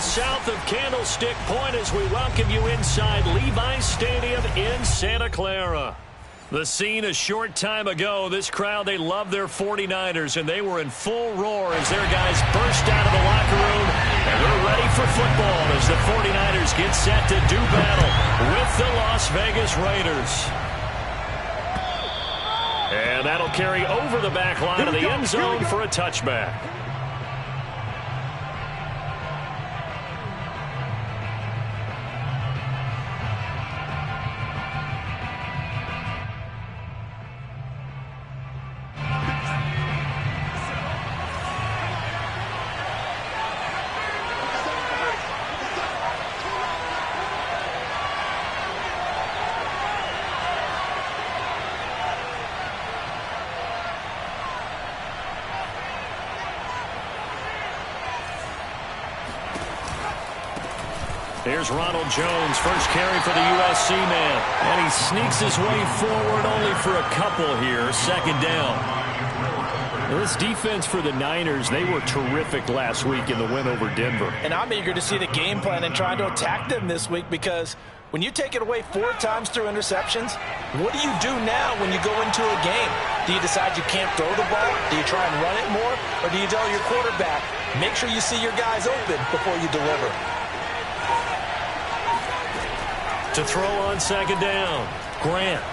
just south of Candlestick Point as we welcome you inside Levi's Stadium in Santa Clara. The scene a short time ago, this crowd, they love their 49ers, and they were in full roar as their guys burst out of the locker room, and they're ready for football as the 49ers get set to do battle with the Las Vegas Raiders. And that'll carry over the back line of the end zone for a touchback. Here's Ronald Jones, first carry for the USC man. And he sneaks his way forward only for a couple here, second down. This defense for the Niners, they were terrific last week in the win over Denver. And I'm eager to see the game plan and trying to attack them this week, because when you take it away 4 times through interceptions, what do you do now when you go into a game? Do you decide you can't throw the ball? Do you try and run it more? Or do you tell your quarterback, make sure you see your guys open before you deliver? To throw on second down, Grant.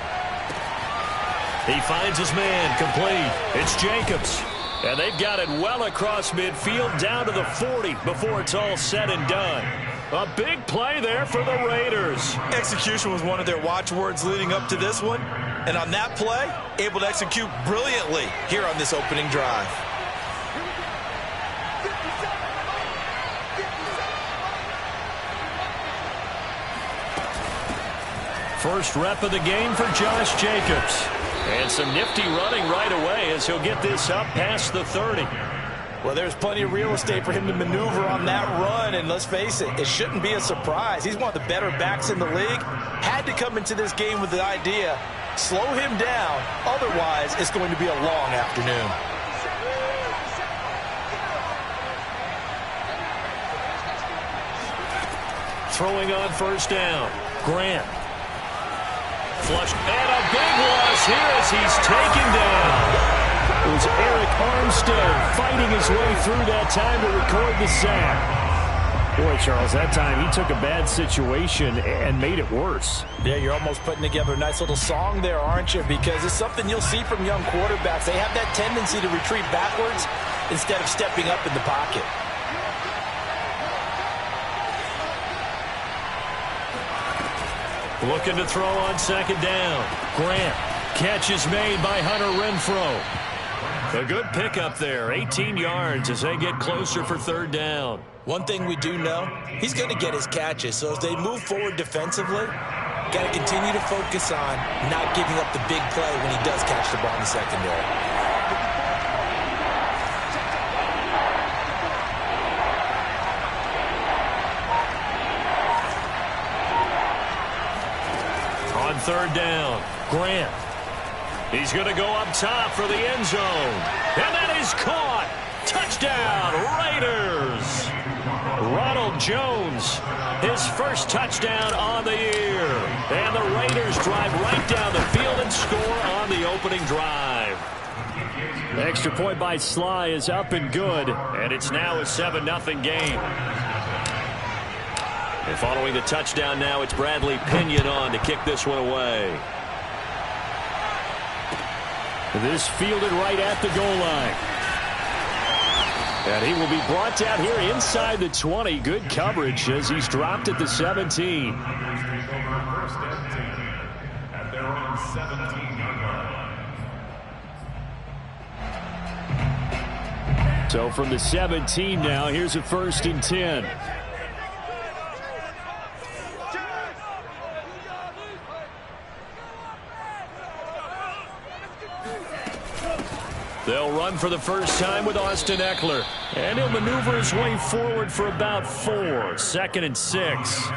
He finds his man, complete. It's Jacobs. And they've got it well across midfield down to the 40 before it's all said and done. A big play there for the Raiders. Execution was one of their watchwords leading up to this one. And on that play, able to execute brilliantly here on this opening drive. First rep of the game for Josh Jacobs. And some nifty running right away as he'll get this up past the 30. Well, there's plenty of real estate for him to maneuver on that run. And let's face it, it shouldn't be a surprise. He's one of the better backs in the league. Had to come into this game with the idea, slow him down. Otherwise, it's going to be a long afternoon. Throwing on first down, Grant. Flushed, and a big loss here as he's taken down. It was Eric Armstead fighting his way through that time to record the sack. Boy, Charles, that time he took a bad situation and made it worse. Yeah, you're almost putting together a nice little song there, aren't you? Because it's something you'll see from young quarterbacks. They have that tendency to retreat backwards instead of stepping up in the pocket. Looking to throw on second down. Grant. Catch is made by Hunter Renfrow. A good pickup there. 18 yards as they get closer for third down. One thing we do know, he's going to get his catches. So as they move forward defensively, got to continue to focus on not giving up the big play when he does catch the ball in the secondary. Third down, Grant. He's going to go up top for the end zone. And that is caught. Touchdown, Raiders. Ronald Jones, his first touchdown on the year. And the Raiders drive right down the field and score on the opening drive. The extra point by Sly is up and good. And it's now a 7-0 game. And following the touchdown now, it's Bradley Pinion on to kick this one away. This fielded right at the goal line. And he will be brought down here inside the 20. Good coverage as he's dropped at the 17. So from the 17 now, here's a 1st and 10. They'll run for the first time with Austin Eckler. And he'll maneuver his way forward for about 4. 2nd and 6.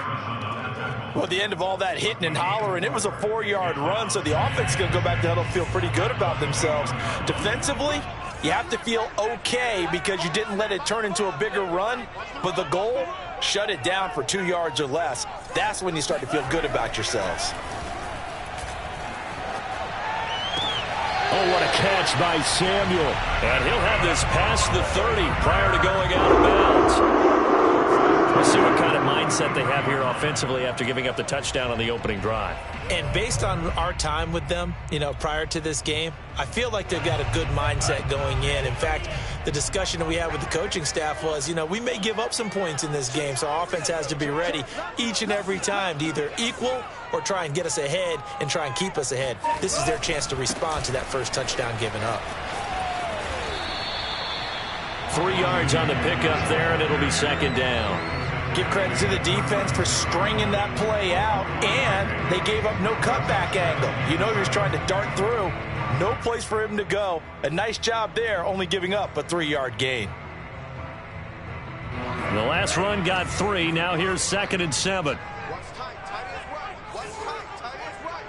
Well, at the end of all that hitting and hollering, it was a 4-yard run, so the offense is going to go back to huddle, feel pretty good about themselves. Defensively, You have to feel okay because you didn't let it turn into a bigger run, but the goal, shut it down for 2 yards or less. That's when you start to feel good about yourselves. Oh, what a catch by Samuel. And he'll have this past the 30 prior to going out of bounds. We'll see what kind of mindset they have here offensively after giving up the touchdown on the opening drive. And based on our time with them, prior to this game, I feel like they've got a good mindset going in. In fact, the discussion that we had with the coaching staff was, we may give up some points in this game, so our offense has to be ready each and every time to either equal or try and get us ahead and try and keep us ahead. This is their chance to respond to that first touchdown given up. 3 yards on the pickup there, and it'll be second down. Give credit to the defense for stringing that play out, and they gave up no cutback angle. He was trying to dart through. No place for him to go. A nice job there, only giving up a 3-yard gain. The last run got 3. Now here's 2nd and 7. What's tight? Tight is right. What's tight? Tight is right.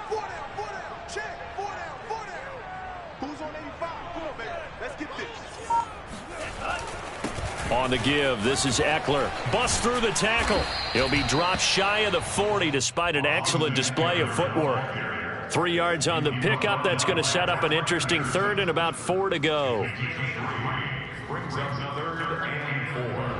4 down. Check. 4 down. Who's on 85? Come on, baby. Let's get this. On the give, this is Eckler. Busts through the tackle. He'll be dropped shy of the 40 despite an excellent display of footwork. 3 yards on the pickup. That's going to set up an interesting 3rd and about 4 to go. Brings up 3rd and 4.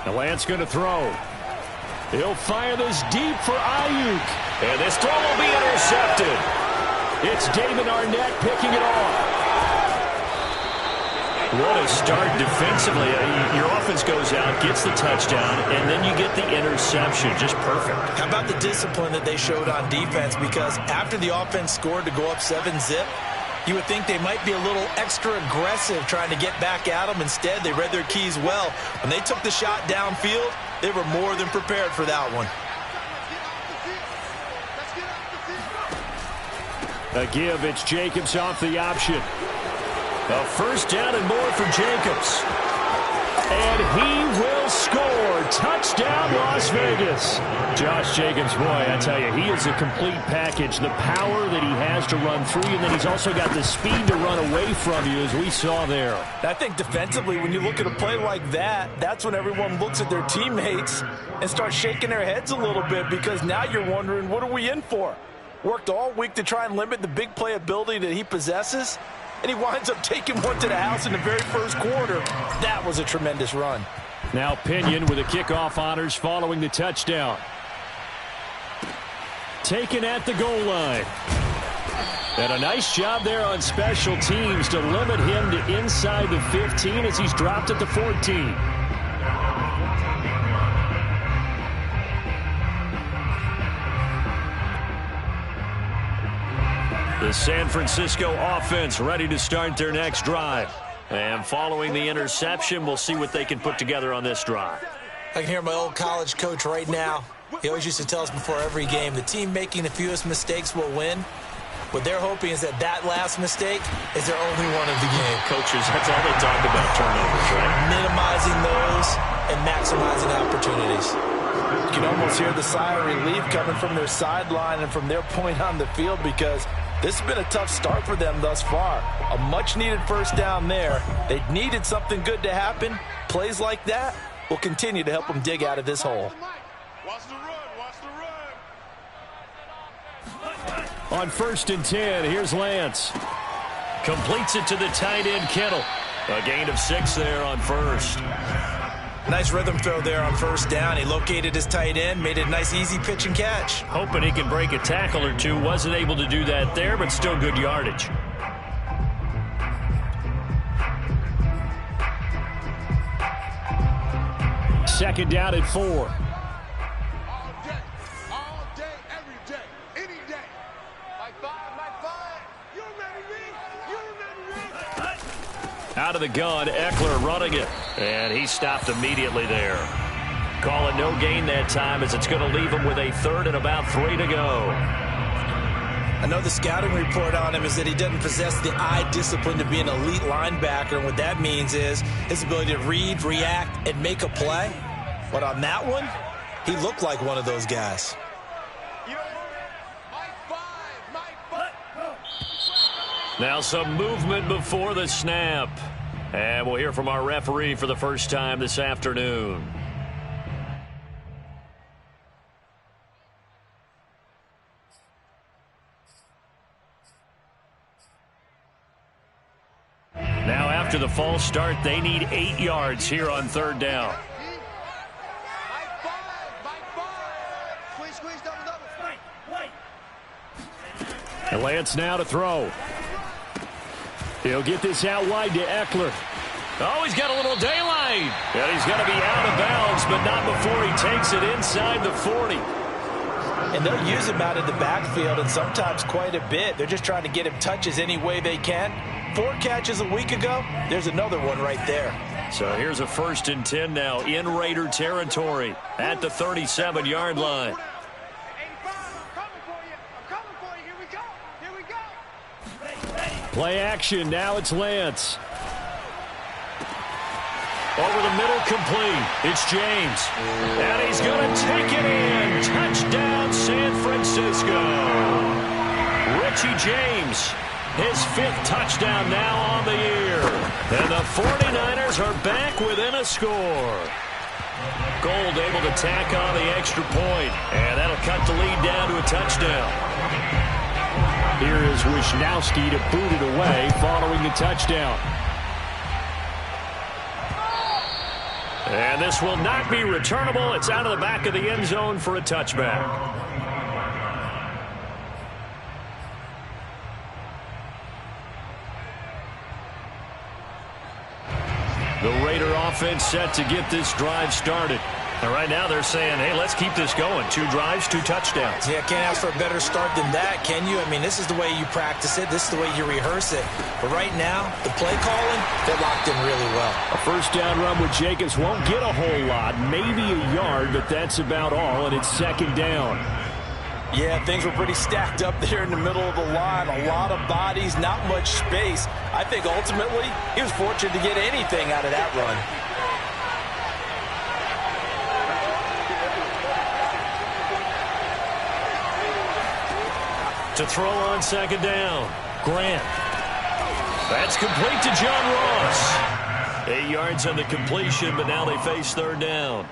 Now Lance going to throw. He'll fire this deep for Ayuk. And this throw will be intercepted. It's David Arnett picking it off. What a start defensively. Your offense goes out, gets the touchdown, and then you get the interception. Just perfect. How about the discipline that they showed on defense? Because after the offense scored to go up 7-zip, you would think they might be a little extra aggressive trying to get back at them. Instead, they read their keys well. When they took the shot downfield, they were more than prepared for that one. A give, it's Jacobs off the option. A first down and more for Jacobs. And he will score. Touchdown, Las Vegas. Josh Jacobs, boy, I tell you, he is a complete package. The power that he has to run free, and then he's also got the speed to run away from you, as we saw there. I think defensively, when you look at a play like that, that's when everyone looks at their teammates and starts shaking their heads a little bit, because now you're wondering, what are we in for? Worked all week to try and limit the big play ability that he possesses, and he winds up taking one to the house in the very first quarter. That was a tremendous run. Now Pinion with the kickoff honors following the touchdown. Taken at the goal line. And a nice job there on special teams to limit him to inside the 15 as he's dropped at the 14. The San Francisco offense ready to start their next drive. And following the interception, we'll see what they can put together on this drive. I can hear my old college coach right now. He always used to tell us before every game, the team making the fewest mistakes will win. What they're hoping is that that last mistake is their only one of the game. Coaches, that's all they talk about, turnovers, right? Minimizing those and maximizing opportunities. You can almost hear the sigh of relief coming from their sideline and from their point on the field, because this has been a tough start for them thus far. A much-needed first down there. They needed something good to happen. Plays like that will continue to help them dig out of this hole. Watch the run. Watch the run. On 1st and 10, here's Lance. Completes it to the tight end, Kittle. A gain of 6 there on first. Nice rhythm throw there on first down. He located his tight end, made it a nice easy pitch and catch. Hoping he can break a tackle or two. Wasn't able to do that there, but still good yardage. Second down at 4. All day, every day, any day. Like five. You ready, Reed? You ready, Reed? Out of the gun, Eckler running it. And he stopped immediately there. Call it no gain that time as it's going to leave him with a third and about 3 to go. I know the scouting report on him is that he doesn't possess the eye discipline to be an elite linebacker. And what that means is his ability to read, react, and make a play. But on that one, he looked like one of those guys. Now some movement before the snap. And we'll hear from our referee for the first time this afternoon. Now after the false start, they need 8 yards here on third down. And Lance now to throw. He'll get this out wide to Eckler. Oh, he's got a little daylight. And he's going to be out of bounds, but not before he takes it inside the 40. And they'll use him out of the backfield, and sometimes quite a bit. They're just trying to get him touches any way they can. 4 catches a week ago. There's another one right there. So here's a 1st and 10 now in Raider territory at the 37-yard line. Play action. Now it's Lance. Over the middle, complete. It's James. And he's going to take it in. Touchdown, San Francisco. Richie James, his 5th touchdown now on the year. And the 49ers are back within a score. Gold able to tack on the extra point. And that'll cut the lead down to a touchdown. Here is Wisnowski to boot it away following the touchdown. And this will not be returnable. It's out of the back of the end zone for a touchback. The Raider offense set to get this drive started. And right now they're saying, hey, let's keep this going. 2 drives, 2 touchdowns. Yeah, can't ask for a better start than that, can you? I mean, this is the way you practice it. This is the way you rehearse it. But right now, the play calling, they're locked in really well. A 1st down run with Jacobs won't get a whole lot, maybe a yard, but that's about all, and it's 2nd down. Yeah, things were pretty stacked up there in the middle of the line. A lot of bodies, not much space. I think ultimately he was fortunate to get anything out of that run. To throw on 2nd down, Grant. That's complete to John Ross. 8 yards on the completion, but now they face 3rd down.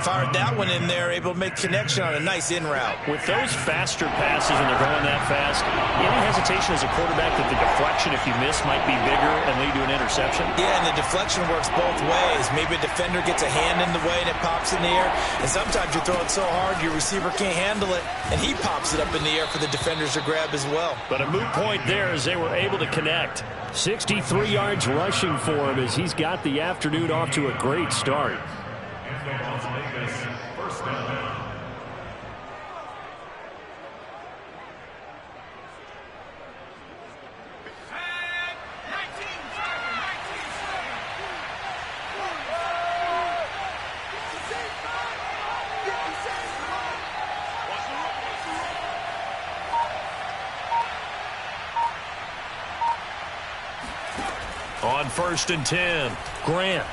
Fired that one in there, able to make connection on a nice in route. With those faster passes when they're going that fast, any hesitation as a quarterback that the deflection, if you miss, might be bigger and lead to an interception? Yeah, and the deflection works both ways. Maybe a defender gets a hand in the way and it pops in the air. And sometimes you throw it so hard your receiver can't handle it, and he pops it up in the air for the defenders to grab as well. But a moot point there as they were able to connect. 63 yards rushing for him as he's got the afternoon off to a great start. On 1st and 10, Grant.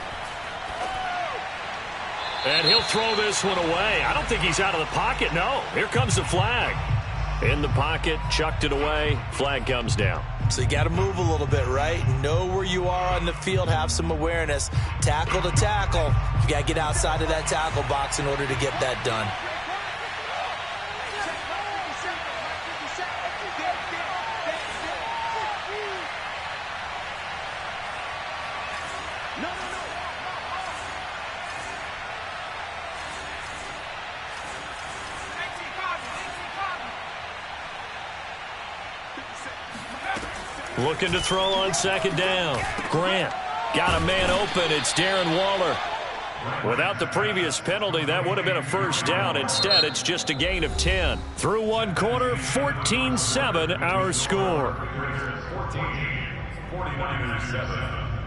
And he'll throw this one away. I don't think he's out of the pocket. No, here comes the flag. In the pocket, chucked it away. Flag comes down. So you got to move a little bit, right? Know where you are on the field. Have some awareness. Tackle to tackle. You got to get outside of that tackle box in order to get that done. Looking to throw on 2nd down. Grant got a man open. It's Darren Waller. Without the previous penalty, that would have been a 1st down. Instead, it's just a gain of 10. Through one quarter, 14-7 our score. 49ers 7.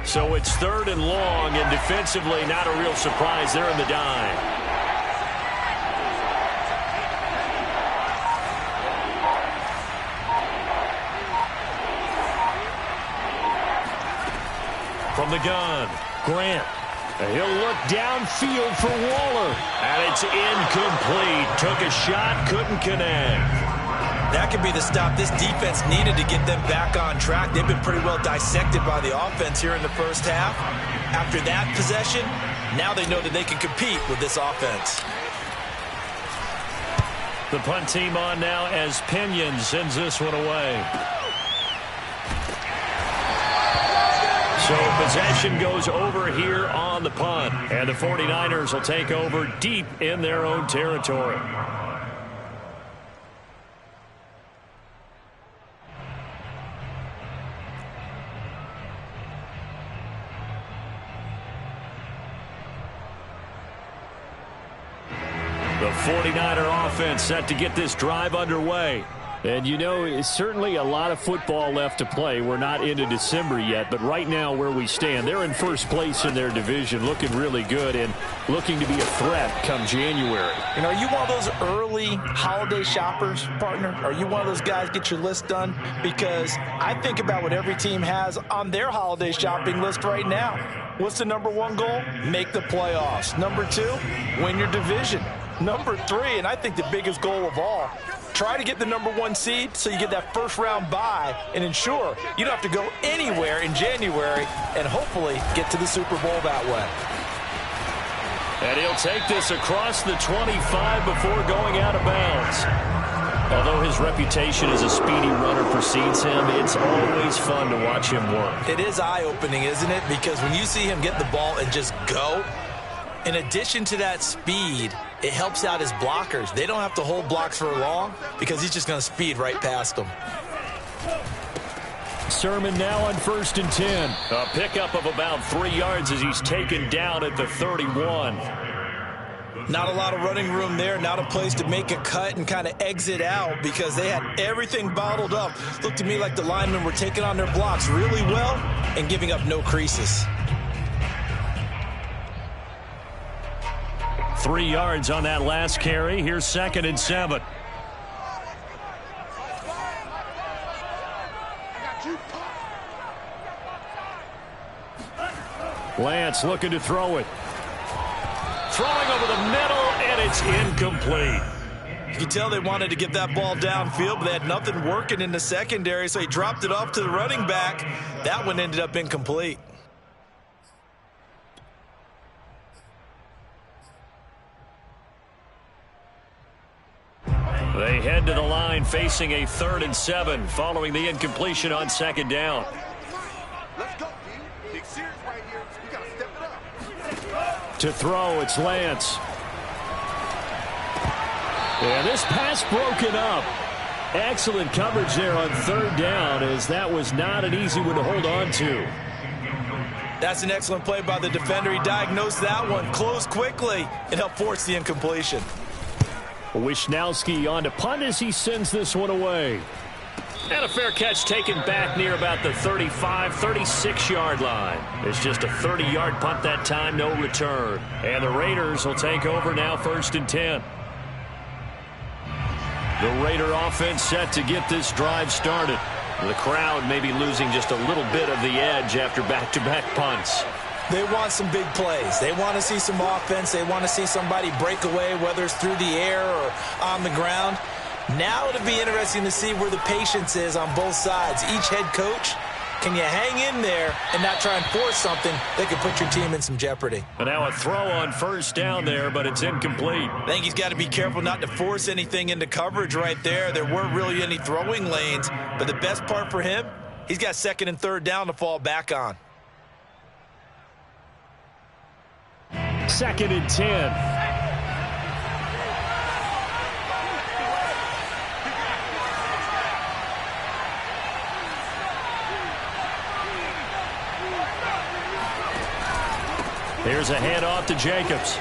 So it's 3rd and long, and defensively not a real surprise there in the dime. From the gun, Grant. He'll look downfield for Waller. And it's incomplete. Took a shot, couldn't connect. That could be the stop this defense needed to get them back on track. They've been pretty well dissected by the offense here in the first half. After that possession, now they know that they can compete with this offense. The punt team on now as Pinion sends this one away. So possession goes over here on the punt. And the 49ers will take over deep in their own territory. The 49er offense set to get this drive underway. And, you know, it's certainly a lot of football left to play. We're not into December yet, but right now where we stand, they're in first place in their division, looking really good and looking to be a threat come January. And are you one of those early holiday shoppers, partner? Are you one of those guys get your list done? Because I think about what every team has on their holiday shopping list right now. What's the number 1 goal? Make the playoffs. Number 2, win your division. Number 3, and I think the biggest goal of all, try to get the number 1 seed so you get that first-round bye and ensure you don't have to go anywhere in January and hopefully get to the Super Bowl that way. And he'll take this across the 25 before going out of bounds. Although his reputation as a speedy runner precedes him, it's always fun to watch him work. It is eye-opening, isn't it? Because when you see him get the ball and just go, in addition to that speed, it helps out his blockers. They don't have to hold blocks for long because he's just going to speed right past them. Sermon now on 1st and 10. A pickup of about 3 yards as he's taken down at the 31. Not a lot of running room there. Not a place to make a cut and kind of exit out because they had everything bottled up. Looked to me like the linemen were taking on their blocks really well and giving up no creases. 3 yards on that last carry. Here's 2nd and 7. Lance looking to throw it. Throwing over the middle, and it's incomplete. You can tell they wanted to get that ball downfield, but they had nothing working in the secondary, so he dropped it off to the running back. That one ended up incomplete. They head to the line facing a 3rd and 7 following the incompletion on 2nd down. Let's go, D. Big series right here. We got to step it up. To throw, it's Lance. And this pass broken up. Excellent coverage there on 3rd down, as that was not an easy one to hold on to. That's an excellent play by the defender. He diagnosed that one, closed quickly, and helped force the incompletion. Wisnowski on to punt as he sends this one away. And a fair catch taken back near about the 35, 36-yard line. It's just a 30-yard punt that time, no return. And the Raiders will take over now 1st and 10. The Raider offense set to get this drive started. The crowd may be losing just a little bit of the edge after back-to-back punts. They want some big plays. They want to see some offense. They want to see somebody break away, whether it's through the air or on the ground. Now it'll be interesting to see where the patience is on both sides. Each head coach, can you hang in there and not try and force something that could put your team in some jeopardy? And now a throw on 1st down there, but it's incomplete. I think he's got to be careful not to force anything into coverage right there. There weren't really any throwing lanes, but the best part for him, he's got 2nd and 3rd down to fall back on. 2nd and 10. Here's a handoff to Jacobs.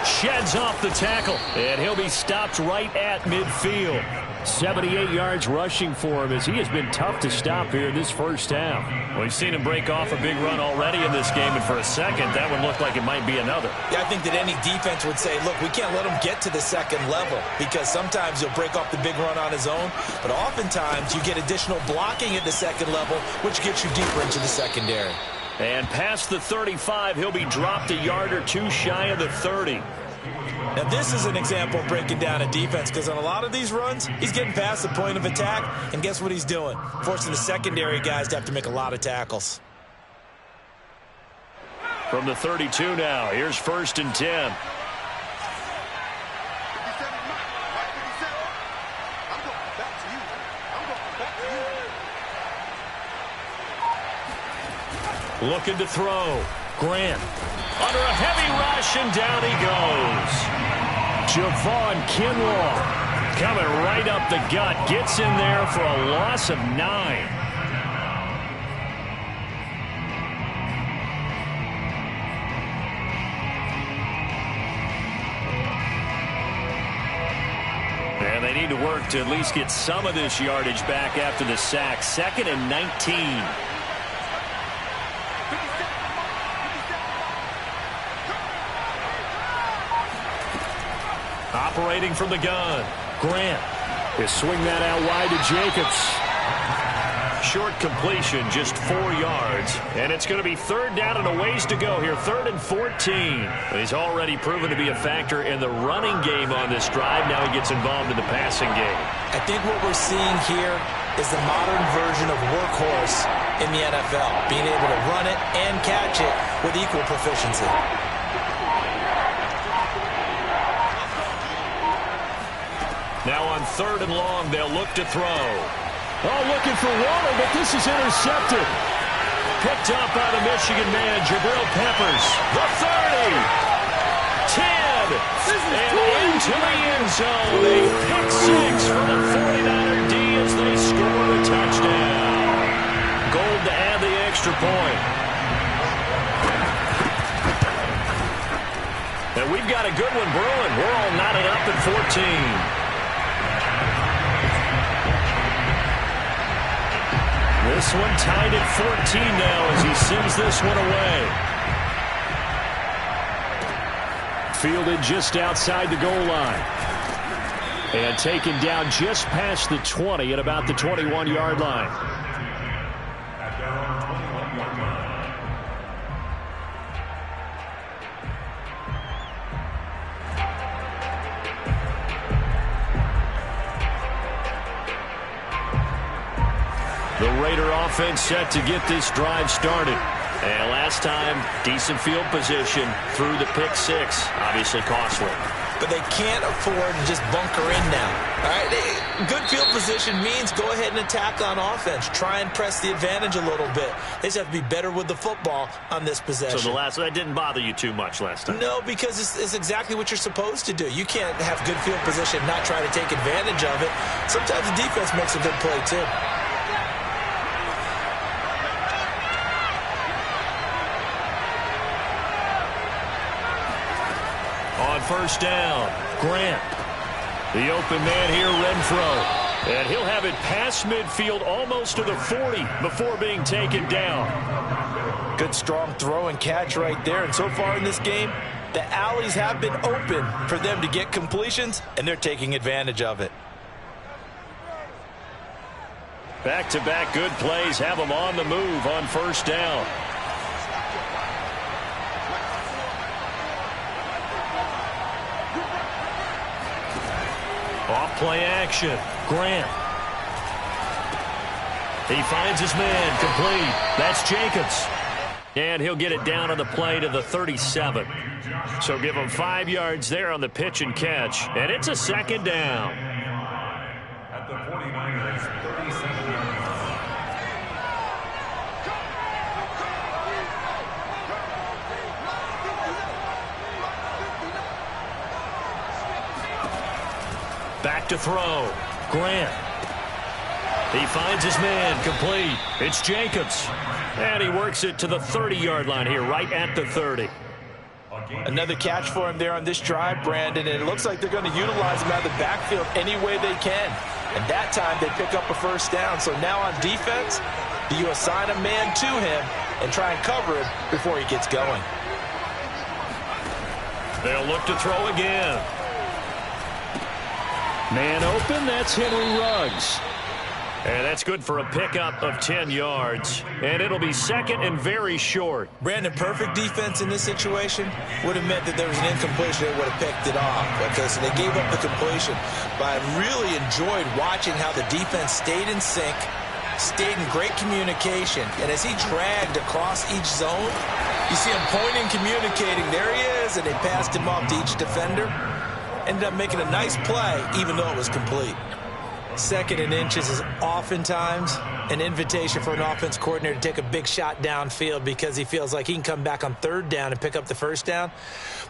Sheds off the tackle, and he'll be stopped right at midfield. 78 yards rushing for him as he has been tough to stop here in this first half. We've seen him break off a big run already in this game, and for a second, that would look like it might be another. Yeah, I think that any defense would say, look, we can't let him get to the second level because sometimes he'll break off the big run on his own, but oftentimes you get additional blocking at the second level, which gets you deeper into the secondary. And past the 35, he'll be dropped a yard or two shy of the 30. Now, this is an example of breaking down a defense because on a lot of these runs, he's getting past the point of attack, and guess what he's doing? Forcing the secondary guys to have to make a lot of tackles. From the 32 now, here's 1st and 10. Looking to throw. Grant. Under a heavy rush, and down he goes. Javon Kinlaw coming right up the gut. Gets in there for a loss of 9. And they need to work to at least get some of this yardage back after the sack. 2nd and 19. Operating from the gun. Grant. He'll swing that out wide to Jacobs. Short completion, just 4 yards. And it's going to be 3rd down and a ways to go here. 3rd and 14. He's already proven to be a factor in the running game on this drive. Now he gets involved in the passing game. I think what we're seeing here is the modern version of workhorse in the NFL. Being able to run it and catch it with equal proficiency. Now on 3rd and long, they'll look to throw. Oh, looking for Waller, but this is intercepted. Picked up by the Michigan man, Jabril Peppers. The 30. 10. And into the end zone. A pick 6 for the 49er D as they score a touchdown. Gold to add the extra point. And we've got a good one brewing. We're all knotted up at 14. This one tied at 14 now as he sends this one away. Fielded just outside the goal line. And taken down just past the 20 at about the 21-yard line. The Raider offense set to get this drive started. And last time, decent field position through the pick 6. Obviously costly. But they can't afford to just bunker in now. All right, good field position means go ahead and attack on offense. Try and press the advantage a little bit. They just have to be better with the football on this possession. So that didn't bother you too much last time? No, because it's exactly what you're supposed to do. You can't have good field position and not try to take advantage of it. Sometimes the defense makes a good play too. On 1st down, Grant. The open man here, Renfro. And he'll have it past midfield almost to the 40 before being taken down. Good strong throw and catch right there. And so far in this game, the alleys have been open for them to get completions, and they're taking advantage of it. Back-to-back good plays have them on the move on 1st down. Off play action. Grant. He finds his man complete. That's Jacobs. And he'll get it down on the play to the 37. So give him 5 yards there on the pitch and catch. And it's a 2nd down. At the 49ers, 37 yards. Back to throw. Grant. He finds his man complete. It's Jacobs. And he works it to the 30-yard line here, right at the 30. Another catch for him there on this drive, Brandon, and it looks like they're going to utilize him out of the backfield any way they can. And that time they pick up a first down. So now on defense, do you assign a man to him and try and cover him before he gets going? They'll look to throw again. Man open, that's Henry Ruggs. And that's good for a pickup of 10 yards. And it'll be second and very short. Brandon, perfect defense in this situation would have meant that there was an incompletion that would have picked it off. Okay, so they gave up the completion. But I really enjoyed watching how the defense stayed in sync, stayed in great communication. And as he dragged across each zone, you see him pointing, communicating. There he is, and they passed him off to each defender. Ended up making a nice play, even though it was complete. Second and inches is oftentimes an invitation for an offense coordinator to take a big shot downfield because he feels like he can come back on third down and pick up the first down.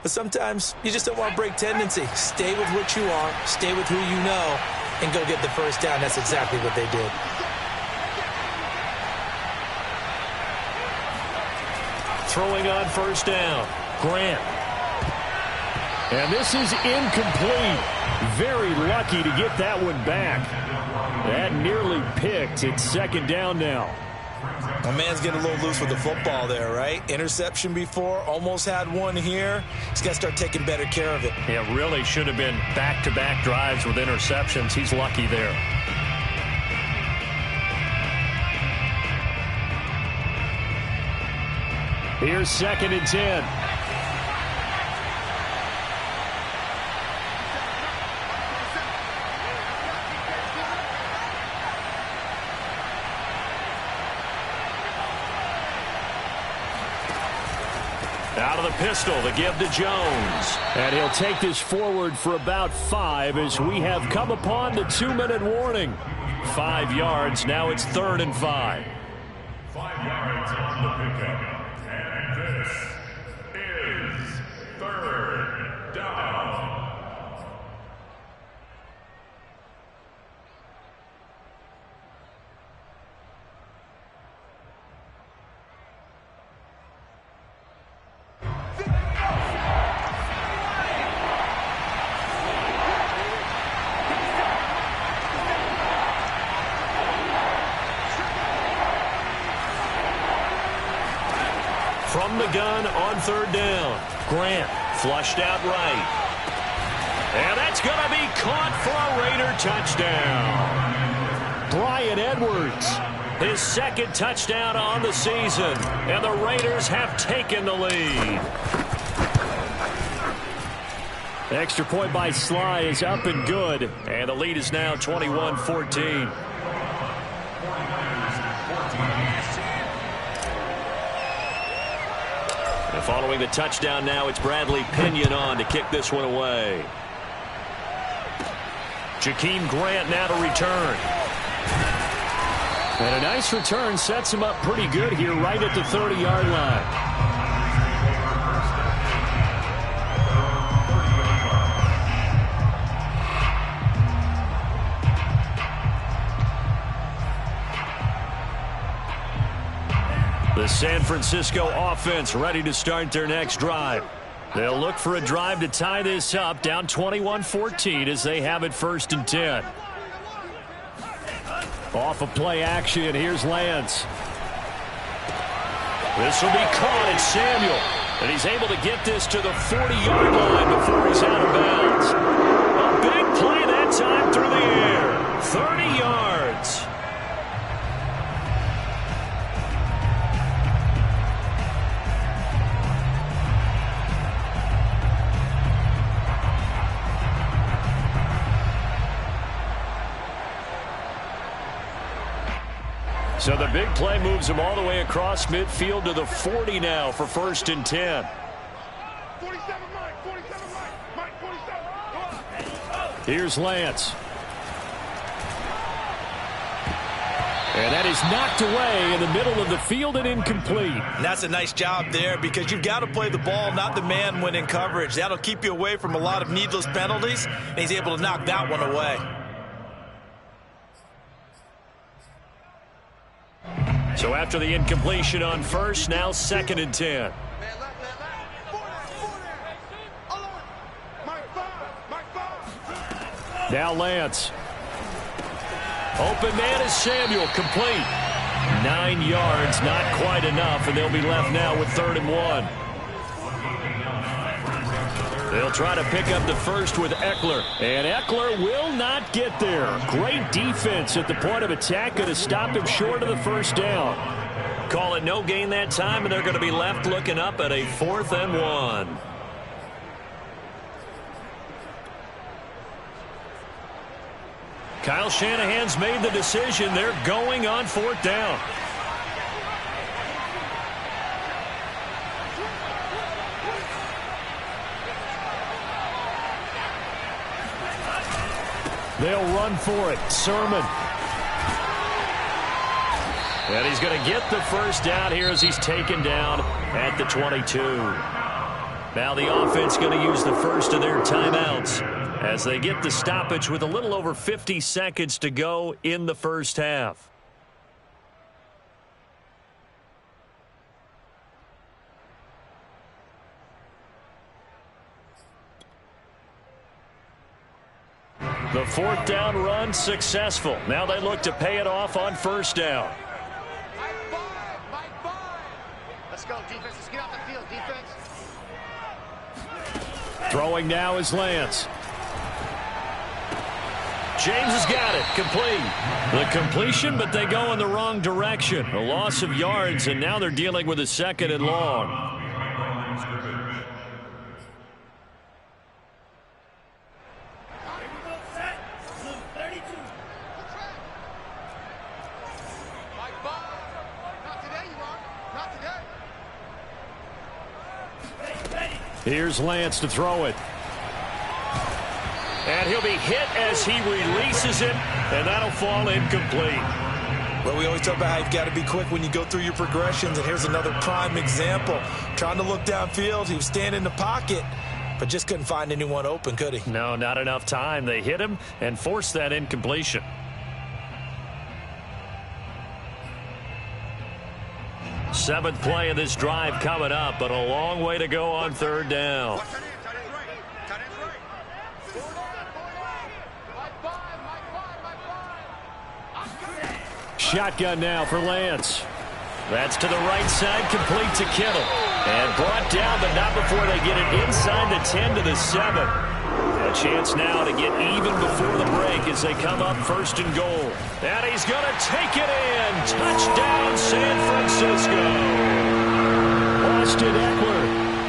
But sometimes you just don't want to break tendency. Stay with what you are, stay with who you know, and go get the first down. That's exactly what they did. Throwing on first down, Grant. And this is incomplete. Very lucky to get that one back. That nearly picked. It's second down now. My man's getting a little loose with the football there, right? Interception before, almost had one here. He's got to start taking better care of it. Yeah, really should have been back-to-back drives with interceptions. He's lucky there. Here's second and 10. Out of the pistol, the give to Jones. And he'll take this forward for about 5 as we have come upon the 2-minute warning. 5 yards, now it's 3rd and 5. 5 yards on the pickup. And this is 3rd down. From the gun on 3rd down. Grant flushed out right. And that's going to be caught for a Raider touchdown. Bryan Edwards, his 2nd touchdown on the season. And the Raiders have taken the lead. Extra point by Sly is up and good. And the lead is now 21-14. And following the touchdown now, it's Bradley Pinion on to kick this one away. Jakeem Grant now to return. And a nice return sets him up pretty good here right at the 30-yard line. The San Francisco offense ready to start their next drive. They'll look for a drive to tie this up, down 21-14 as they have it 1st and 10. Off of play action, here's Lance. This will be caught, it's Samuel. And he's able to get this to the 40-yard line before he's out of bounds. A big play that time through the air. 30 yards. So the big play moves him all the way across midfield to the 40 now for 1st and 10. 47, Mike. 47, Mike. Mike, 47. Here's Lance. And that is knocked away in the middle of the field and incomplete. And that's a nice job there because you've got to play the ball, not the man when in coverage. That'll keep you away from a lot of needless penalties, and he's able to knock that one away. So after the incompletion on 1st, now 2nd and 10. Mike 5. Now Lance. Open man is Samuel, complete. 9 yards, not quite enough, and they'll be left now with 3rd and 1. They'll try to pick up the first with Eckler, and Eckler will not get there. Great defense at the point of attack, going to stop him short of the first down. Call it no gain that time, and they're going to be left looking up at a 4th and 1. Kyle Shanahan's made the decision. They're going on 4th down. They'll run for it. Sermon. And he's going to get the first down here as he's taken down at the 22. Now the offense going to use the first of their timeouts as they get the stoppage with a little over 50 seconds to go in the first half. The 4th down run successful. Now they look to pay it off on 1st down. Let's go, defense. Let's get off the field, defense. Throwing now is Lance. James has got it. Complete. The completion, but they go in the wrong direction. A loss of yards, and now they're dealing with a 2nd and long. Here's Lance to throw it. And he'll be hit as he releases it, and that'll fall incomplete. Well, we always talk about how you've got to be quick when you go through your progressions, and here's another prime example. Trying to look downfield, he was standing in the pocket, but just couldn't find anyone open, could he? No, not enough time. They hit him and forced that incompletion. Seventh play of this drive coming up, but a long way to go on 3rd down. Shotgun now for Lance. That's to the right side, complete to Kittle. And brought down, but not before they get it inside the 10 to the 7. A chance now to get even before the break as they come up 1st and goal. And he's going to take it in. Touchdown, San Francisco. Austin Eckler,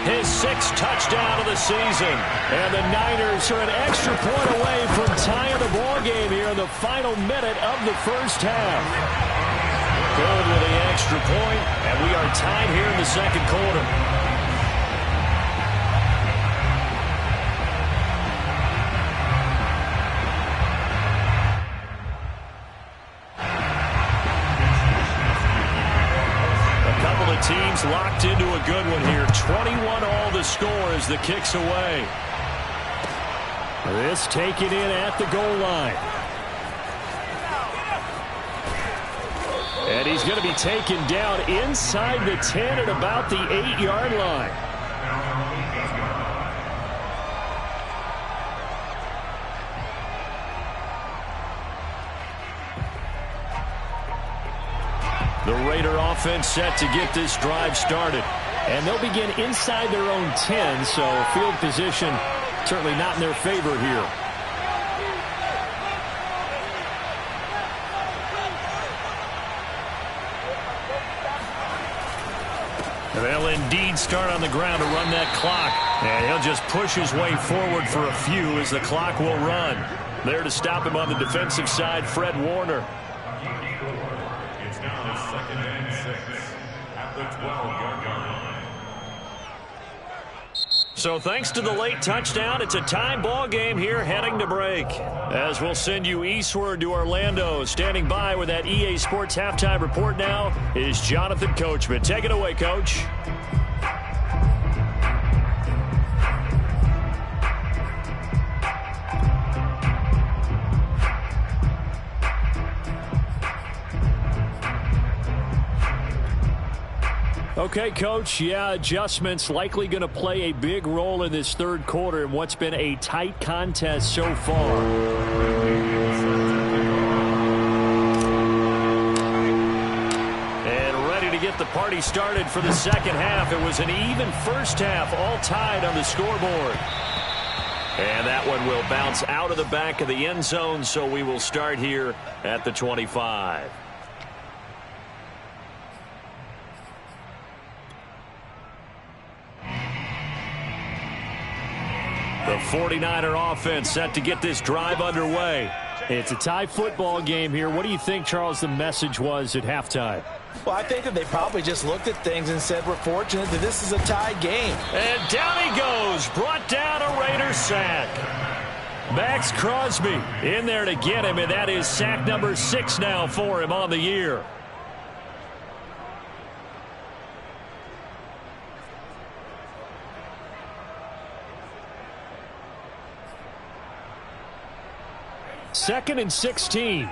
his 6th touchdown of the season. And the Niners are an extra point away from tying the ball game here in the final minute of the first half. Good with the extra point, and we are tied here in the 2nd quarter. Teams locked into a good one here. 21 all the score as the kick's away. This taken in at the goal line. And he's going to be taken down inside the 10 at about the 8-yard line. The Raider offense set to get this drive started. And they'll begin inside their own 10, so field position certainly not in their favor here. They'll indeed start on the ground to run that clock. And he'll just push his way forward for a few as the clock will run. There to stop him on the defensive side, Fred Warner. It's now 2nd and 6 at the 12-yard line. So thanks to the late touchdown, it's a tie ball game here heading to break. As we'll send you eastward to Orlando. Standing by with that EA Sports halftime report now is Jonathan Coachman. Take it away, Coach. Okay, Coach, yeah, adjustments likely going to play a big role in this 3rd quarter in what's been a tight contest so far. Party started for the second half. It was an even first half, all tied on the scoreboard. And that one will bounce out of the back of the end zone, so we will start here at the 25. The 49er offense set to get this drive underway. It's a tie football game here. What do you think, Charles, the message was at halftime? Well, I think that they probably just looked at things and said, we're fortunate that this is a tie game. And down he goes, brought down a Raiders sack. Max Crosby in there to get him, and that is sack number 6 now for him on the year. Second and 16.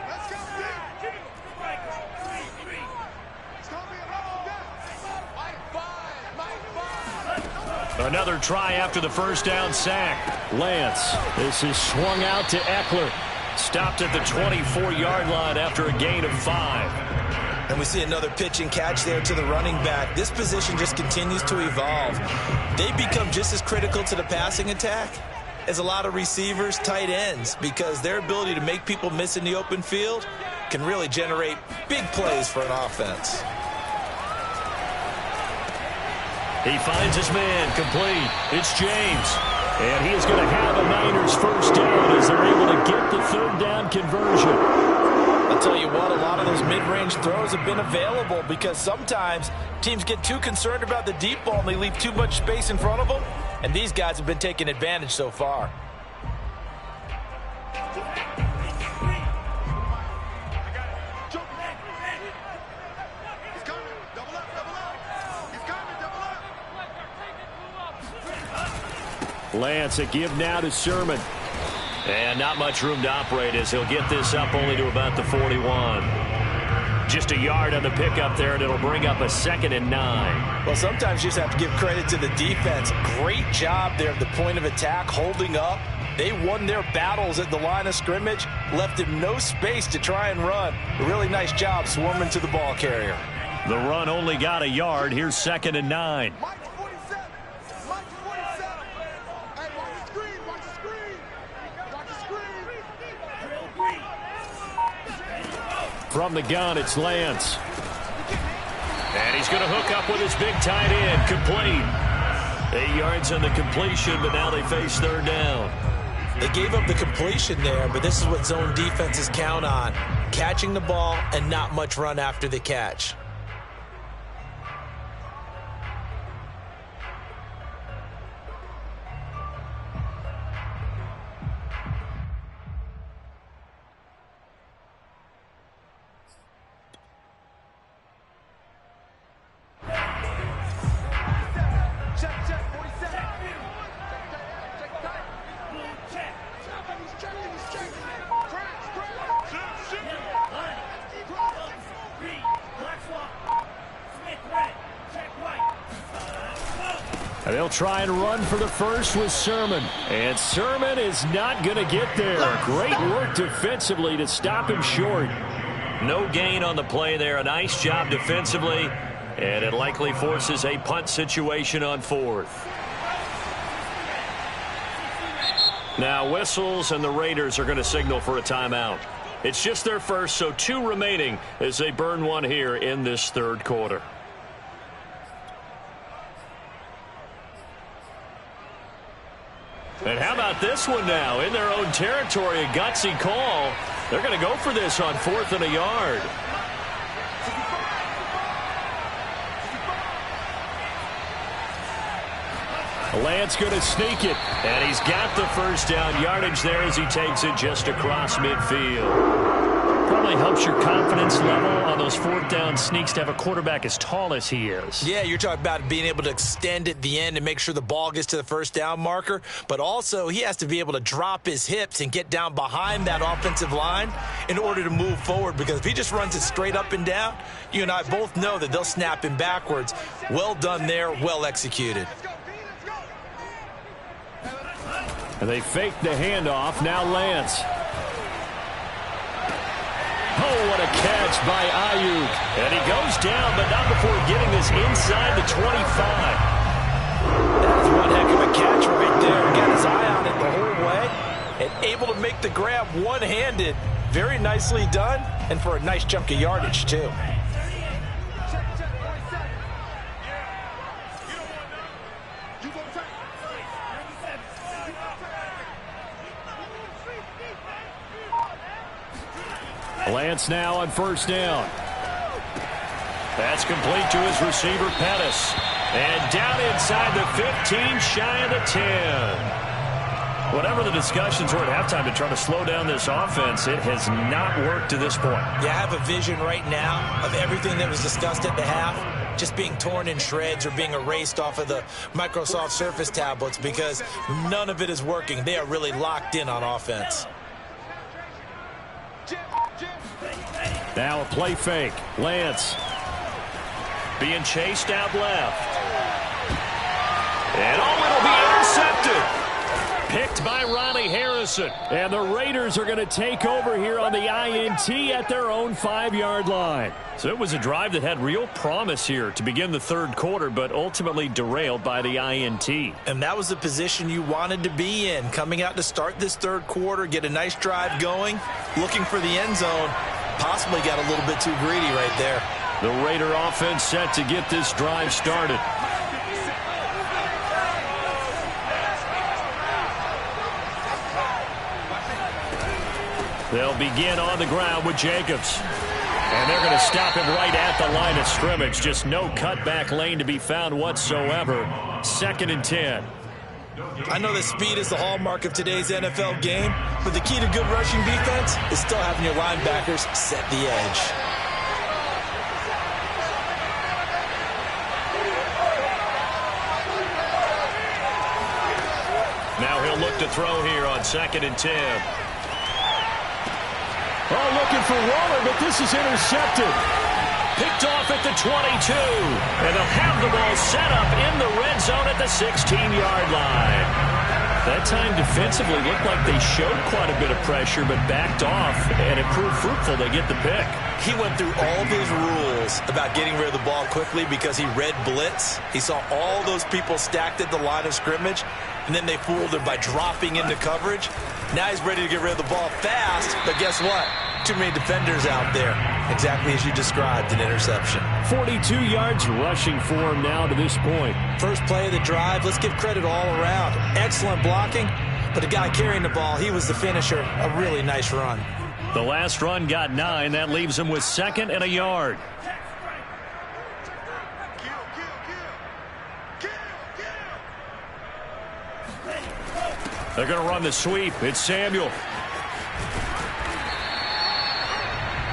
Another try after the first down sack. Lance. This is swung out to Eckler. Stopped at the 24-yard line after a gain of 5. And we see another pitch and catch there to the running back. This position just continues to evolve. They become just as critical to the passing attack as a lot of receivers, tight ends, because their ability to make people miss in the open field can really generate big plays for an offense. He finds his man complete. It's James. And he is going to have a Niners first down as they're able to get the third down conversion. I'll tell you what, a lot of those mid-range throws have been available because sometimes teams get too concerned about the deep ball and they leave too much space in front of them. And these guys have been taking advantage so far. Lance, a give now to Sermon. And not much room to operate as he'll get this up only to about the 41. Just a yard on the pickup there, and it'll bring up a 2nd and 9. Well, sometimes you just have to give credit to the defense. Great job there at the point of attack, holding up. They won their battles at the line of scrimmage, left him no space to try and run. A really nice job swarming to the ball carrier. The run only got a yard. Here's 2nd and 9. From the gun, it's Lance. And he's going to hook up with his big tight end. Complete. 8 yards on the completion, but now they face third down. They gave up the completion there, but this is what zone defenses count on. Catching the ball and not much run after the catch. They'll try and run for the first with Sermon. And Sermon is not going to get there. Great work defensively to stop him short. No gain on the play there. A nice job defensively. And it likely forces a punt situation on 4th. Now whistles, and the Raiders are going to signal for a timeout. It's just their first, so 2 remaining as they burn one here in this third quarter. And how about this one now? In their own territory, a gutsy call. They're going to go for this on 4th and a yard. Lance going to sneak it. And he's got the first down yardage there as he takes it just across midfield. Probably helps your confidence level on those 4th down sneaks to have a quarterback as tall as he is. Yeah, you're talking about being able to extend at the end and make sure the ball gets to the first down marker. But also, he has to be able to drop his hips and get down behind that offensive line in order to move forward. Because if he just runs it straight up and down, you and I both know that they'll snap him backwards. Well done there, well executed. And they fake the handoff. Now Lance. what a catch by Ayuk. And he goes down, but not before getting this inside the 25. That's one heck of a catch right there. Got his eye on it the whole way. And able to make the grab one-handed. Very nicely done. And for a nice chunk of yardage, too. Lance now on first down. That's complete to his receiver, Pettis. And down inside the 15, shy of the 10. Whatever the discussions were at halftime to try to slow down this offense, it has not worked to this point. Yeah, I have a vision right now of everything that was discussed at the half just being torn in shreds or being erased off of the Microsoft Surface tablets because none of it is working. They are really locked in on offense. Now a play fake. Lance being chased out left. And it'll be intercepted. Picked by Ronnie Harrison. And the Raiders are going to take over here on the INT at their own 5-yard line. So it was a drive that had real promise here to begin the third quarter, but ultimately derailed by the INT. And that was the position you wanted to be in. Coming out to start this third quarter, get a nice drive going, looking for the end zone. Possibly got a little bit too greedy right there. The Raider offense set to get this drive started. They'll begin on the ground with Jacobs. And they're going to stop him right at the line of scrimmage. Just no cutback lane to be found whatsoever. 2nd and 10. I know that speed is the hallmark of today's NFL game, but the key to good rushing defense is still having your linebackers set the edge. Now he'll look to throw here on 2nd and 10. Oh, looking for Waller, but this is intercepted. Picked off at the 22. And they'll have the ball set up in the red zone at the 16-yard line. That time defensively looked like they showed quite a bit of pressure, but backed off, and it proved fruitful. They get the pick. He went through all of his rules about getting rid of the ball quickly because he read blitz. He saw all those people stacked at the line of scrimmage, and then they fooled him by dropping into coverage. Now he's ready to get rid of the ball fast, but guess what? Too many defenders out there. Exactly as you described, an interception. 42 yards rushing for him now to this point. First play of the drive, let's give credit all around. Excellent blocking, but the guy carrying the ball, he was the finisher. A really nice run. The last run got 9. That leaves him with 2nd and a yard. They're going to run the sweep. It's Samuel.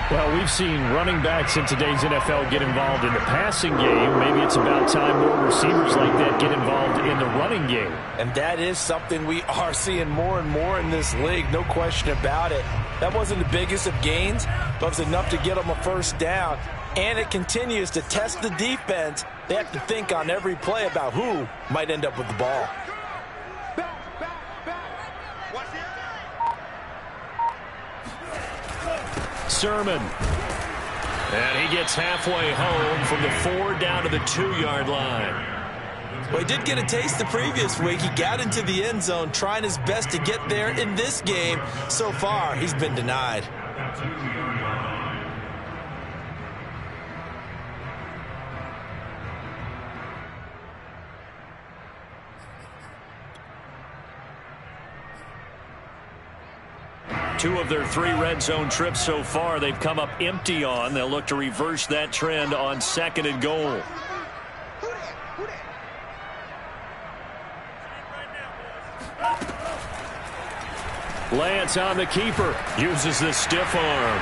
Well, we've seen running backs in today's NFL get involved in the passing game. Maybe it's about time more receivers like that get involved in the running game. And that is something we are seeing more and more in this league, no question about it. That wasn't the biggest of gains, but it was enough to get them a first down. And it continues to test the defense. They have to think on every play about who might end up with the ball. Sermon. And he gets halfway home from the 4 down to the 2-yard line. Well, he did get a taste the previous week. He got into the end zone trying his best to get there in this game. So far, he's been denied. Two of their 3 red zone trips so far, they've come up empty on. They'll look to reverse that trend on 2nd and goal. Lance on the keeper. Uses the stiff arm.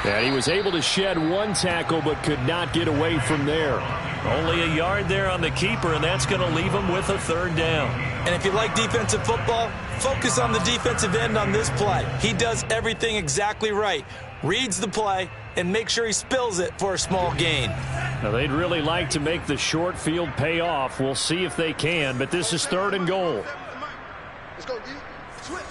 And he was able to shed 1 tackle, but could not get away from there. Only a yard there on the keeper, and that's going to leave him with a 3rd down. And if you like defensive football, focus on the defensive end on this play. He does everything exactly right. Reads the play and make sure he spills it for a small gain. Now, they'd really like to make the short field pay off. We'll see if they can, but this is 3rd and goal. Let's go, D. Switch.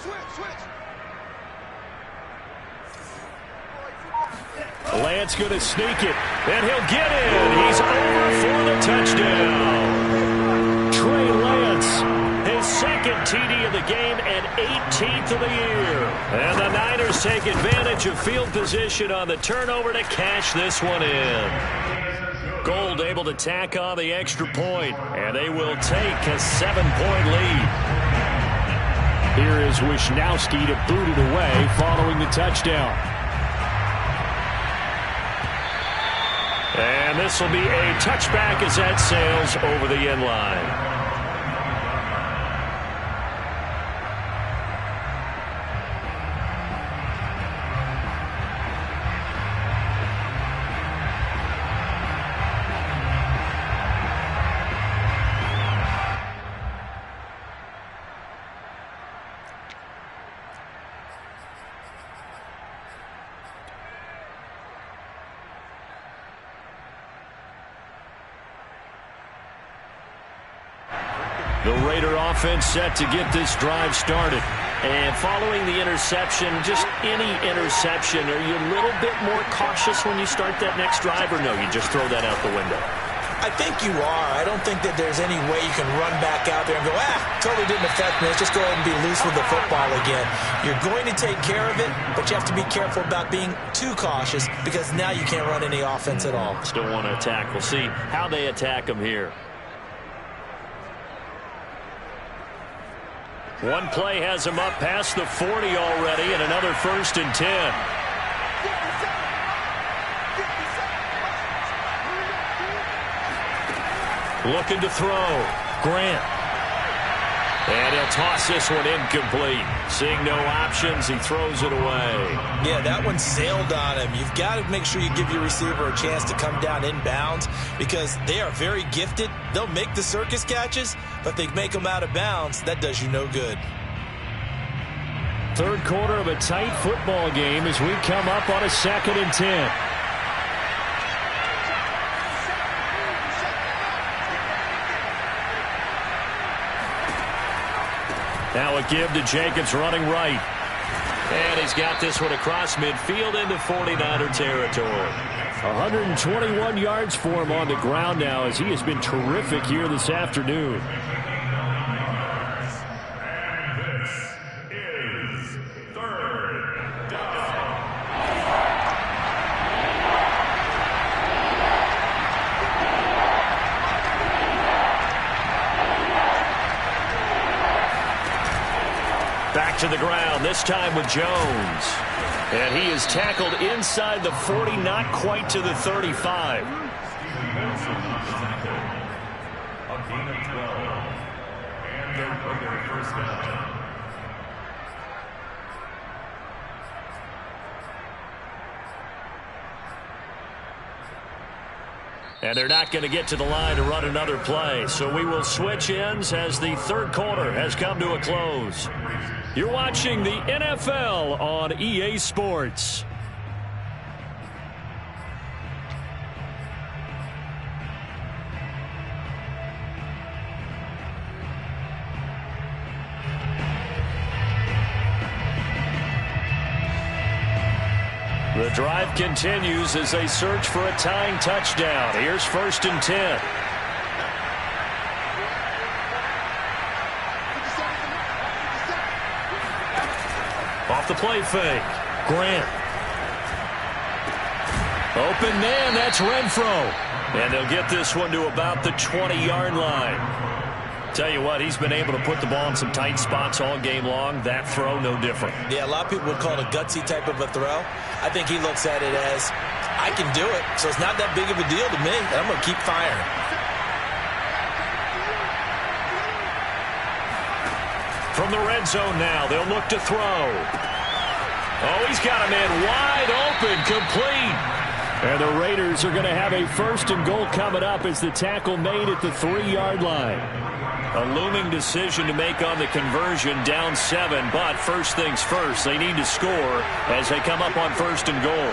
Lance going to sneak it, and he'll get in. He's over for the touchdown. Trey Lance, his second TD of the game and 18th of the year. And the Niners take advantage of field position on the turnover to cash this one in. Gold able to tack on the extra point, and they will take a 7-point lead. Here is Wisnowski to boot it away following the touchdown. And this will be a touchback as that sails over the end line. The Raider offense set to get this drive started. And following the interception, just any interception, are you a little bit more cautious when you start that next drive, or no, you just throw that out the window? I think you are. I don't think that there's any way you can run back out there and go, totally didn't affect me. Let's just go ahead and be loose with the football again. You're going to take care of it, but you have to be careful about being too cautious because now you can't run any offense at all. Still want to attack. We'll see how they attack them here. One play has him up past the 40 already, and another 1st and 10. Looking to throw. Grant. And he'll toss this one incomplete. Seeing no options, he throws it away. Yeah, that one sailed on him. You've got to make sure you give your receiver a chance to come down inbounds because they are very gifted. They'll make the circus catches, but they make them out of bounds. That does you no good. Third quarter of a tight football game as we come up on a 2nd and 10. Now a give to Jacobs running right. And he's got this one across midfield into 49er territory. 121 yards for him on the ground now as he has been terrific here this afternoon. And this is 3rd down. Back to the ground, this time with Jones. And he is tackled inside the 40, not quite to the 35. A gain of 12. And the Raider 1st down. And they're not going to get to the line to run another play. So we will switch ends as the third quarter has come to a close. You're watching the NFL on EA Sports. The drive continues as they search for a tying touchdown. Here's 1st and 10. Off the play fake. Grant. Open man, that's Renfro. And they'll get this one to about the 20-yard line. Tell you what, he's been able to put the ball in some tight spots all game long. That throw, no different. Yeah, a lot of people would call it a gutsy type of a throw. I think he looks at it as, I can do it, so it's not that big of a deal to me. I'm going to keep firing. From the red zone now, they'll look to throw. Oh, he's got a man wide open, complete. And the Raiders are going to have a 1st and goal coming up as the tackle made at the 3-yard line. A looming decision to make on the conversion, down 7, but first things first, they need to score as they come up on 1st and goal.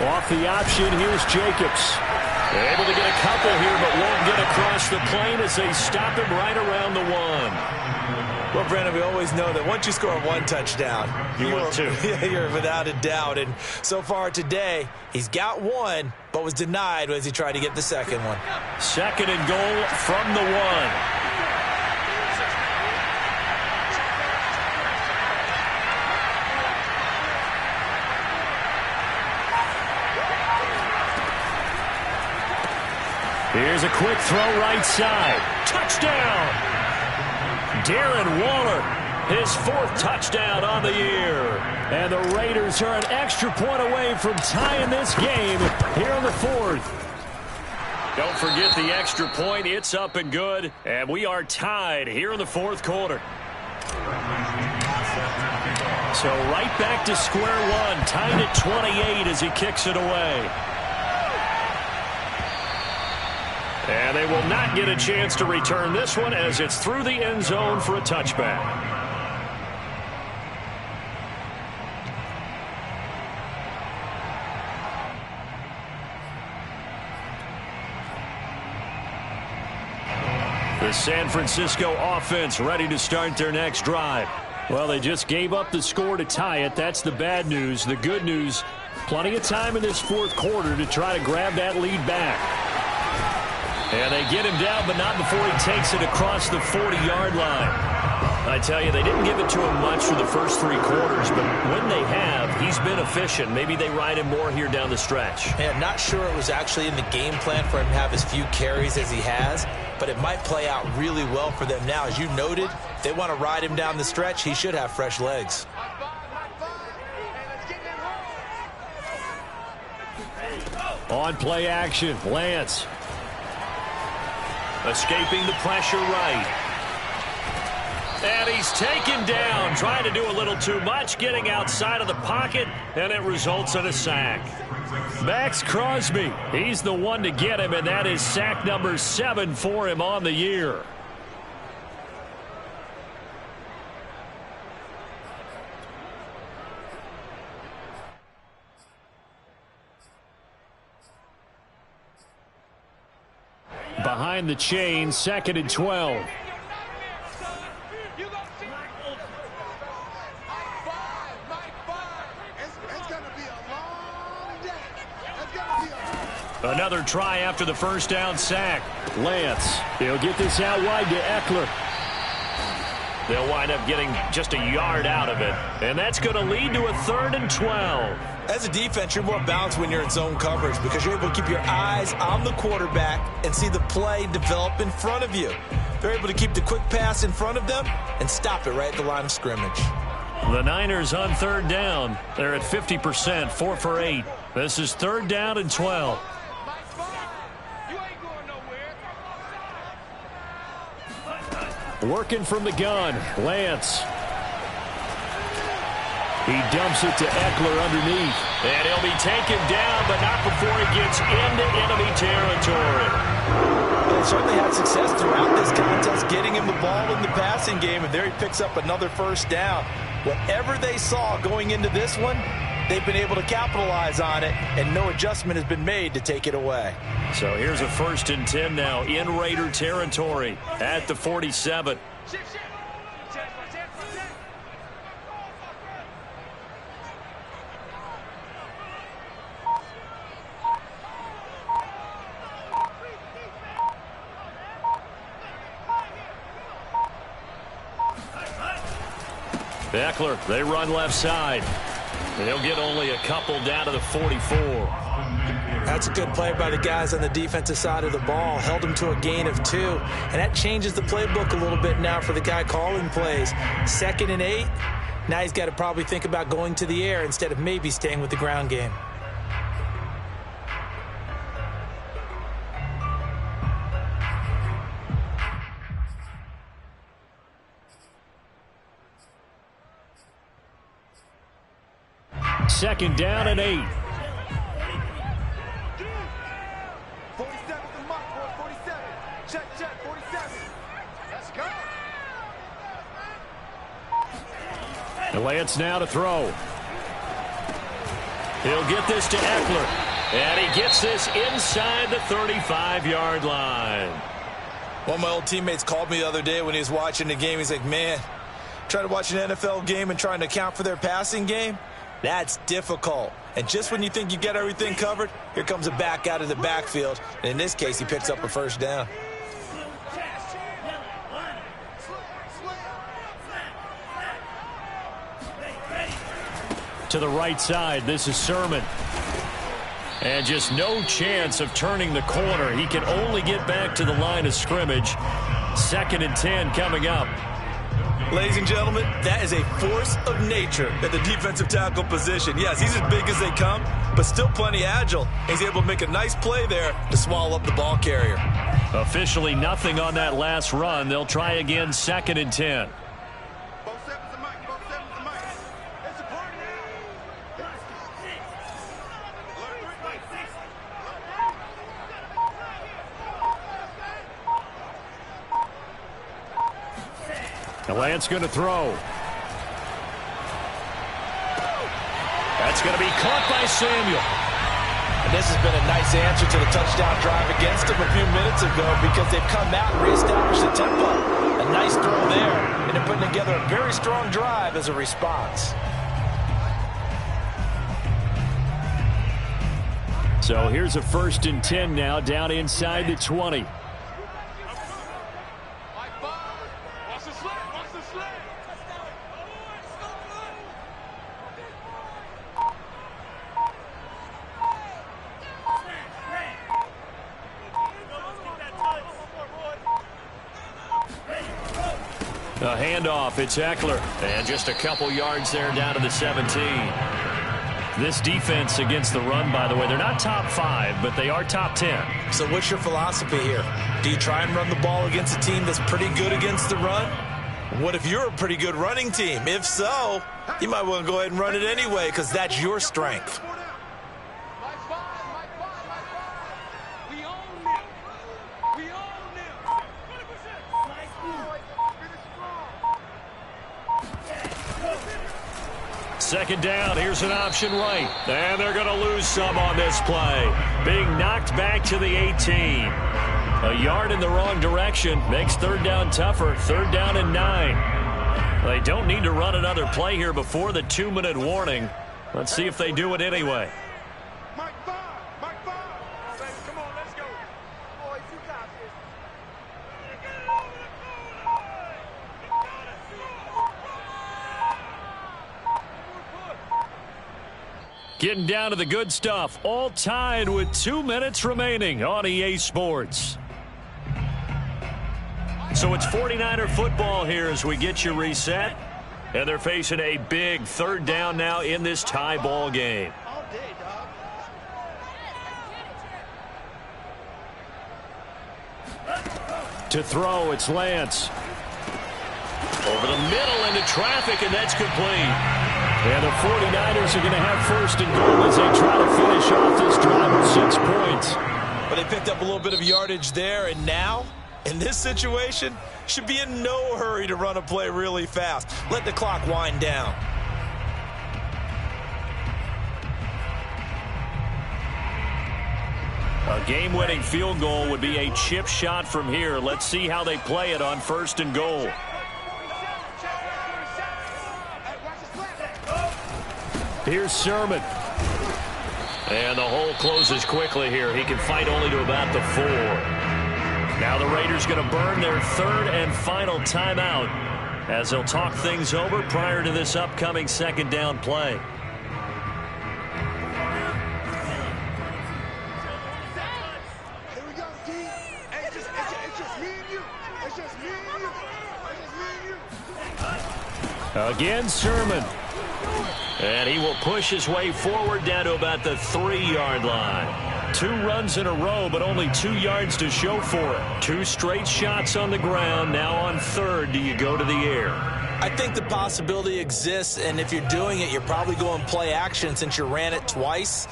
Off the option, here's Jacobs. Able to get a couple here, but won't get across the plane as they stop him right around the 1. Well, Brandon, we always know that once you score one touchdown, you're without a doubt. And so far today, he's got one, but was denied as he tried to get the second one. 2nd and goal from the 1. Here's a quick throw right side. Touchdown! Darren Waller, his 4th touchdown on the year. And the Raiders are an extra point away from tying this game here on the 4th. Don't forget the extra point. It's up and good. And we are tied here in the 4th quarter. So right back to square one. Tied at 28 as he kicks it away. And they will not get a chance to return this one as it's through the end zone for a touchback. The San Francisco offense ready to start their next drive. Well, they just gave up the score to tie it. That's the bad news. The good news, plenty of time in this 4th quarter to try to grab that lead back. And they get him down, but not before he takes it across the 40-yard line. I tell you, they didn't give it to him much for the first 3 quarters, but when they have, he's been efficient. Maybe they ride him more here down the stretch. Yeah, not sure it was actually in the game plan for him to have as few carries as he has, but it might play out really well for them now. As you noted, if they want to ride him down the stretch, he should have fresh legs. On play action, Lance. Escaping the pressure right. And he's taken down, trying to do a little too much, getting outside of the pocket, and it results in a sack. Max Crosby, he's the one to get him, and that is sack number 7 for him on the year. Behind the chain, 2nd and 12. Another try after the first down sack. Lance, he'll get this out wide to Eckler. They'll wind up getting just a yard out of it. And that's going to lead to a 3rd and 12. As a defense, you're more balanced when you're in zone coverage because you're able to keep your eyes on the quarterback and see the play develop in front of you. They're able to keep the quick pass in front of them and stop it right at the line of scrimmage. The Niners on 3rd down. They're at 50%, 4 for 8. This is 3rd down and 12. Working from the gun, Lance. He dumps it to Eckler underneath. And he'll be taken down, but not before he gets into enemy territory. They certainly had success throughout this contest, getting him the ball in the passing game, and there he picks up another 1st down. Whatever they saw going into this one, they've been able to capitalize on it, and no adjustment has been made to take it away. So here's a 1st and 10 now in Raider territory at the 47. Eckler, they run left side. They'll get only a couple down to the 44. That's a good play by the guys on the defensive side of the ball. Held them to a gain of 2. And that changes the playbook a little bit now for the guy calling plays. 2nd and 8. Now he's got to probably think about going to the air instead of maybe staying with the ground game. Second down and 8. 47's the mark, boy. 47. Check, 47. Let's go. And Lance now to throw. He'll get this to Eckler. And he gets this inside the 35-yard line. One of my old teammates called me the other day when he was watching the game. He's like, man, trying to watch an NFL game and trying to account for their passing game, that's difficult. And just when you think you get everything covered, here comes a back out of the backfield. And in this case, he picks up a first down. To the right side, this is Sermon. And just no chance of turning the corner. He can only get back to the line of scrimmage. 2nd and 10 coming up. Ladies and gentlemen, that is a force of nature at the defensive tackle position. Yes, he's as big as they come, but still plenty agile. He's able to make a nice play there to swallow up the ball carrier. Officially nothing on that last run. They'll try again, 2nd and 10. Lance going to throw. That's going to be caught by Samuel. And this has been a nice answer to the touchdown drive against them a few minutes ago because they've come out and reestablished the tempo. A nice throw there, and they're putting together a very strong drive as a response. So here's a 1st and 10 now, down inside the 20. A handoff, it's Eckler. And just a couple yards there down to the 17. This defense against the run, by the way, they're not top 5, but they are top 10. So what's your philosophy here? Do you try and run the ball against a team that's pretty good against the run? What if you're a pretty good running team? If so, you might want to go ahead and run it anyway because that's your strength. Second down, here's an option right. And they're going to lose some on this play. Being knocked back to the 18. A yard in the wrong direction makes 3rd down tougher. 3rd down and 9. They don't need to run another play here before the 2-minute warning. Let's see if they do it anyway. Getting down to the good stuff. All tied with 2 minutes remaining on EA Sports. So it's 49er football here as we get you reset. And they're facing a big 3rd down now in this tie ball game. To throw, it's Lance. Over the middle into traffic, and that's complete. And the 49ers are going to have 1st and goal as they try to finish off this drive with 6 points. But they picked up a little bit of yardage there, and now, in this situation, should be in no hurry to run a play really fast. Let the clock wind down. A game-winning field goal would be a chip shot from here. Let's see how they play it on 1st and goal. Here's Sermon. And the hole closes quickly here. He can fight only to about the 4. Now the Raiders going to burn their 3rd and final timeout as they'll talk things over prior to this upcoming 2nd down play. Here we go, D. Hey, it's just me and you. It's just me and you. It's just me and you. Again, Sermon. And he will push his way forward down to about the 3-yard line. 2 runs in a row, but only 2 yards to show for it. 2 straight shots on the ground. Now on 3rd, do you go to the air? I think the possibility exists, and if you're doing it, you're probably going play action since you ran it twice.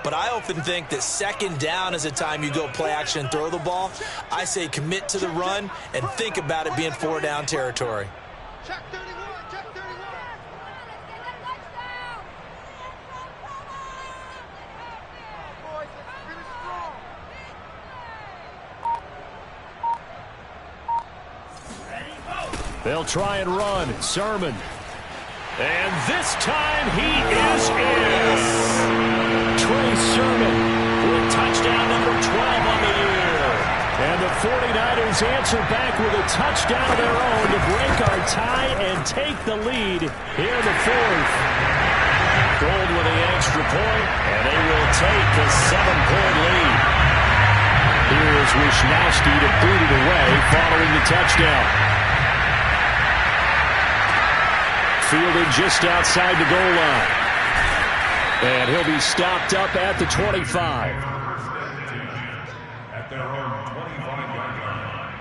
But I often think that 2nd down is a time you go play action and throw the ball. I say commit to the run and think about it being 4-down territory. Check 31, check 31. Boys, They'll try and run. Sermon. And this time he is in. Trey Sermon with touchdown number 12 on the year. And the 49ers answer back with a touchdown of their own to break our tie and take the lead here in the fourth. Gold with the extra point, and they will take a 7-point lead. Here is Wishnowsky to boot it away following the touchdown. Fielded just outside the goal line. And he'll be stopped up at the 25. At their own 25-yard line.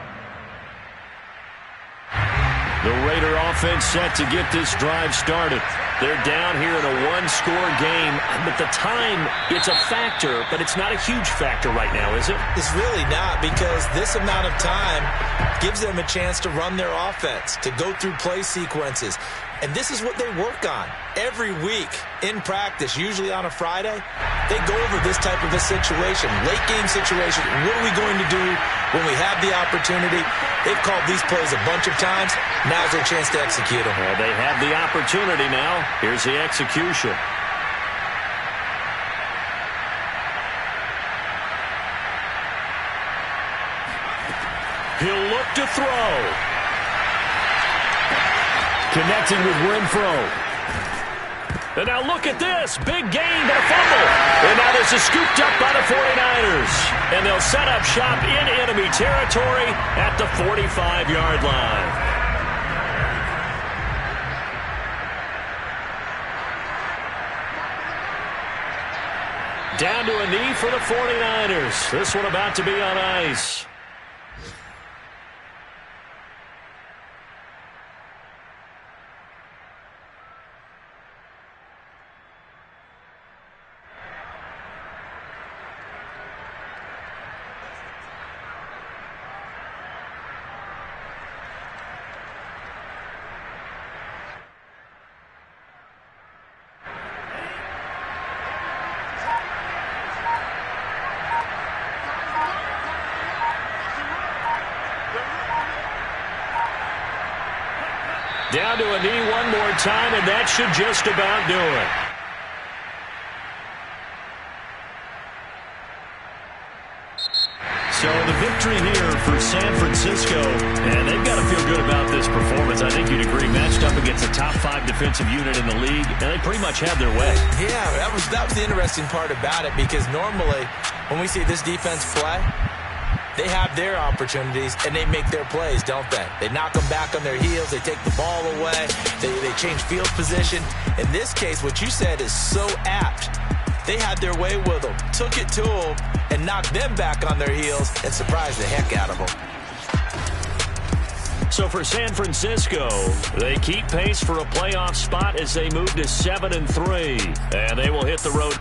The Raider offense set to get this drive started. They're down here in a one-score game, but the time, it's a factor, but it's not a huge factor right now, is it? It's really not, because this amount of time gives them a chance to run their offense, to go through play sequences. And this is what they work on every week in practice, usually on a Friday. They go over this type of a situation, late game situation. What are we going to do when we have the opportunity? They've called these plays a bunch of times. Now's their chance to execute them. Well, they have the opportunity now. Here's the execution. He'll look to throw. Connecting with Renfro. And now look at this. Big gain, but a fumble. And now this is scooped up by the 49ers. And they'll set up shop in enemy territory at the 45-yard line. Down to a knee for the 49ers. This one about to be on ice. Down to a knee one more time, and that should just about do it. So the victory here for San Francisco, and they've got to feel good about this performance. I think you'd agree, matched up against a top 5 defensive unit in the league, and they pretty much had their way. Yeah, that was the interesting part about it, because normally when we see this defense play, they have their opportunities, and they make their plays, don't they? They knock them back on their heels. They take the ball away. They change field position. In this case, what you said is so apt. They had their way with them, took it to them, and knocked them back on their heels and surprised the heck out of them. So for San Francisco, they keep pace for a playoff spot as they move to 7-3, and they will hit the road.